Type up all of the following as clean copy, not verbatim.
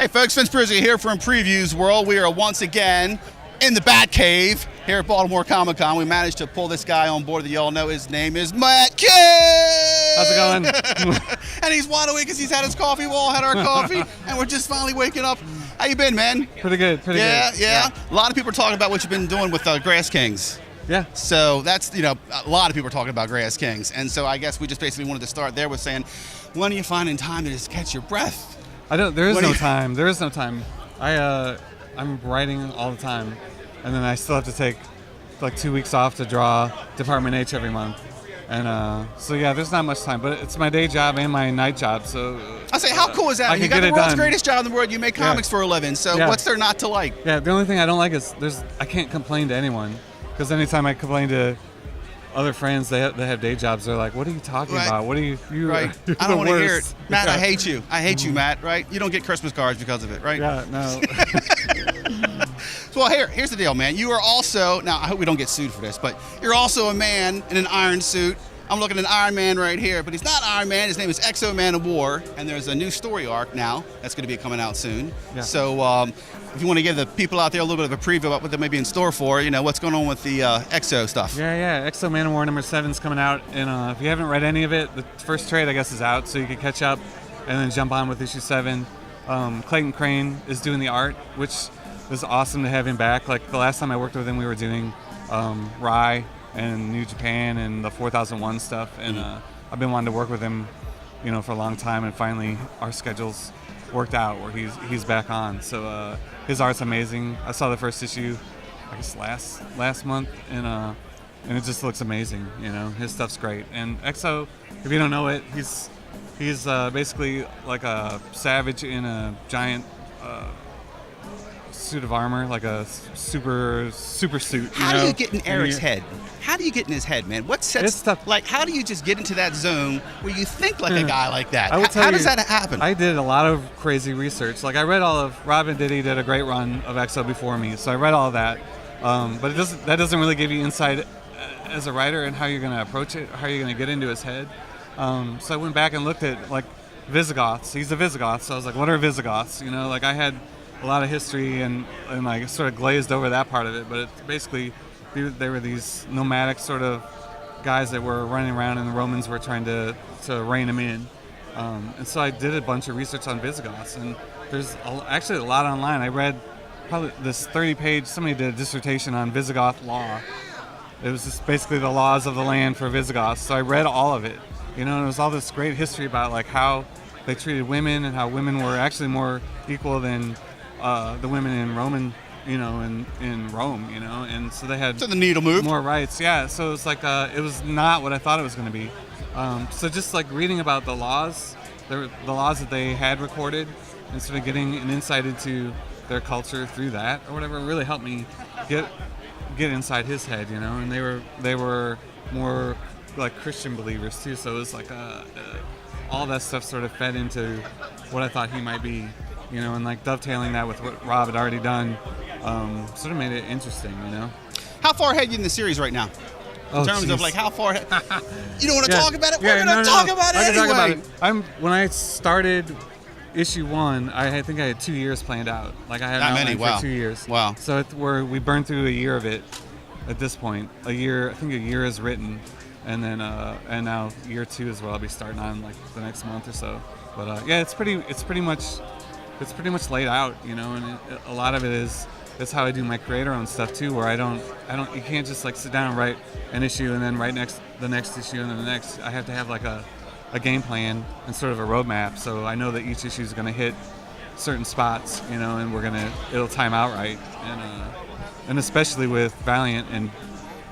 Hey folks, Vince Prizzi here from Previews World. We are once again in the Batcave here at Baltimore Comic Con. We managed to pull this guy on board that y'all know. His name is Matt Kindt. How's it going? And he's wide awake because he's had his coffee. We all had our coffee, and we're just finally waking up. How you been, man? Pretty good, pretty good. Yeah. A lot of people are talking about what you've been doing with Grass Kings. Yeah. So that's, a lot of people are talking about Grass Kings. And so I guess we just basically wanted to start there with saying, when are you finding time to just catch your breath? There is no time. There is no time. I'm writing all the time, and then I still have to take like 2 weeks off to draw Department H every month. And so yeah, there's not much time, but it's my day job and my night job. So I say, how cool is that? You got the world's greatest job in the world. You make comics for a living. So what's there not to like? Yeah, the only thing I don't like is I can't complain to anyone, because anytime I complain to other friends, they have day jobs. They're like, "What are you talking about? What are you?" Right. I don't want to hear it, Matt. I hate you. I hate you, Matt. Right? You don't get Christmas cards because of it, right? Yeah. No. Well, here's the deal, man. You are also, now I hope we don't get sued for this, but you're also a man in an iron suit. I'm looking at Iron Man right here, but he's not Iron Man. His name is Manowar, and there's a new story arc now that's going to be coming out soon. Yeah. So if you want to give the people out there a little bit of a preview about what they may be in store for, what's going on with the Exo stuff. Yeah. Manowar number 7's coming out, and if you haven't read any of it, the first trade, I guess, is out, so you can catch up and then jump on with issue 7. Clayton Crane is doing the art, which was awesome to have him back. Like the last time I worked with him, we were doing Rye and New Japan and the 4001 stuff, and I've been wanting to work with him, for a long time, and finally our schedules worked out where he's back on. So his art's amazing. I saw the first issue, I guess last month, and it just looks amazing. His stuff's great. And Exo, if you don't know it, he's basically like a savage in a giant suit of armor, like a super suit. How do you get in Eric's head? How do you get in his head, man? What sets how do you just get into that zone where you think like a guy like that? How does that happen? I did a lot of crazy research. Like I read all of Robin Diddy did a great run of Exo before me, so I read all of that. But that doesn't really give you insight as a writer and how you're going to approach it, how you're going to get into his head. So I went back and looked at like Visigoths. He's a Visigoth, so I was like, what are Visigoths? Like I had a lot of history and like sort of glazed over that part of it, but it's basically they were these nomadic sort of guys that were running around, and the Romans were trying to rein them in. And so I did a bunch of research on Visigoths, and there's actually a lot online. I read probably this 30-page, somebody did a dissertation on Visigoth law. It was just basically the laws of the land for Visigoths. So I read all of it, and it was all this great history about like how they treated women and how women were actually more equal than the women in Roman, in Rome, and so they had the needle moved. More rights. Yeah, so it's like it was not what I thought it was going to be. So just like reading about the laws that they had recorded, and sort of getting an insight into their culture through that or whatever really helped me get inside his head, and they were more like Christian believers too. So it was like all that stuff sort of fed into what I thought he might be. And like dovetailing that with what Rob had already done, sort of made it interesting, How far ahead are you in the series right now? In terms of like how far ahead? You don't want to talk about it? Yeah, We're going to talk about it anyway. Talk about it. When I started issue 1, I think I had 2 years planned out. Like I had an outline for 2 years. Wow. So we burned through a year of it at this point. I think a year is written, and then and now year 2 is what I'll be starting on like the next month or so. But it's pretty much laid out, and a lot of it is that's how I do my creator-owned stuff too, where you can't just like sit down and write an issue and then write the next issue and then the next. I have to have like a game plan and sort of a roadmap, so I know that each issue is going to hit certain spots, and it'll time out right, and especially with Valiant, and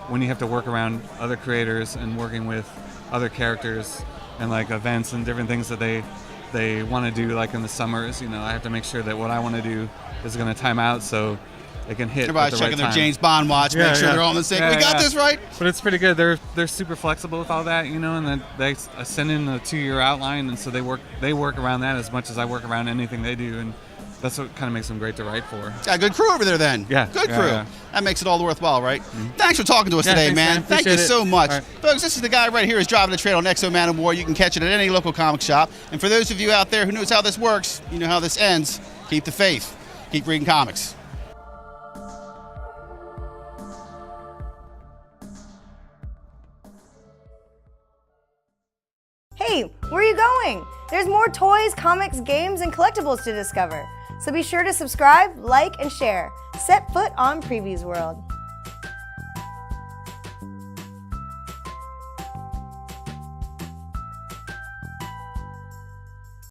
when you have to work around other creators and working with other characters and like events and different things that they want to do, like in the summers, I have to make sure that what I want to do is going to time out so it can hit. Everybody's checking their James Bond watch, make sure they're all in the same. We got this right. But it's pretty good. They're super flexible with all that, and then they send in a 2-year outline, and so they work around that as much as I work around anything they do, and that's what kind of makes them great to write for. Got a good crew over there then. Yeah. Good crew. Yeah. That makes it all worthwhile, right? Thanks for talking to us today, thanks, man. Thank you Appreciate so it. much. All right. Folks, this is the guy right here who's driving the trail on Exo Manowar. You can catch it at any local comic shop. And for those of you out there who knows how this works, you know how this ends. Keep the faith. Keep reading comics. Hey, where are you going? There's more toys, comics, games, and collectibles to discover. So be sure to subscribe, like, and share. Set foot on Previews World.